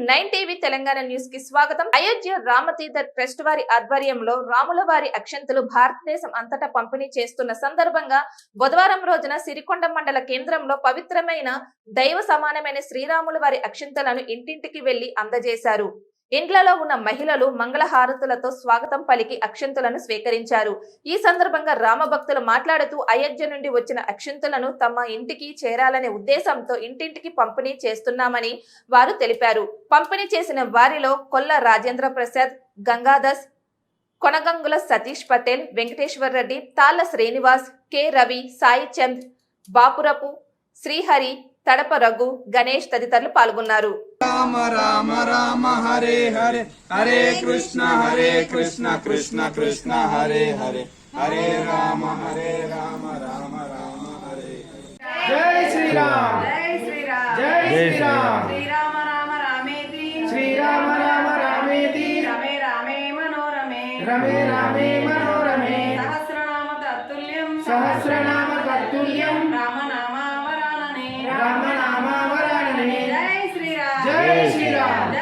9 TV Telangana news కి స్వాగతం. Ayodhya Rama Tirtha trust వారి ఆధ్వర్యంలో రాముల వారి అక్షంతలు భారతదేశం అంతటా పంపిణీ చేస్తున్న సందర్భంగా బుధవారం రోజున సిరికొండ మండల కేంద్రంలో పవిత్రమైన దైవ సమానమైన శ్రీరాముల వారి అక్షంతలను ఇంటింటికి వెళ్లి అందజేశారు. ఇండ్లలో ఉన్న మహిళలు మంగళహారతులతో స్వాగతం పలికి అక్షంతులను స్వీకరించారు. ఈ సందర్భంగా రామభక్తులు మాట్లాడుతూ అయోధ్య నుండి వచ్చిన అక్షంతులను తమ ఇంటికి చేరాలనే ఉద్దేశంతో ఇంటింటికి పంపిణీ చేస్తున్నామని వారు తెలిపారు. పంపిణీ చేసిన వారిలో కొల్ల రాజేంద్ర ప్రసాద్, గంగాదాస్, కొనగంగుల సతీష్ పటేల్, వెంకటేశ్వర్ రెడ్డి, తాళ్ల శ్రీనివాస్, కె రవి, సాయి చంద్, బాపురపు, శ్రీహరి, తడప రఘు, గణేష్ తదితరులు పాల్గొన్నారు. రామ రామ రామ హరే హరే హరే కృష్ణ కృష్ణ కృష్ణ హరే హరే హరే రామ రామ రామ హరే. జై శ్రీరామ్ జై శ్రీరామ్ జై శ్రీరామ్. శ్రీరామ రామ రామేతి శ్రీరామ రామ రామేతి రమే రామే మనోరమే రమే రామే మనోరమే సహస్రనామ తత్తుల్యం సహస్రనామ తత్తుల్యం రామనామ వరాననే రామనామ వరాననే. జై శ్రీరామ్ జై శ్రీరామ్.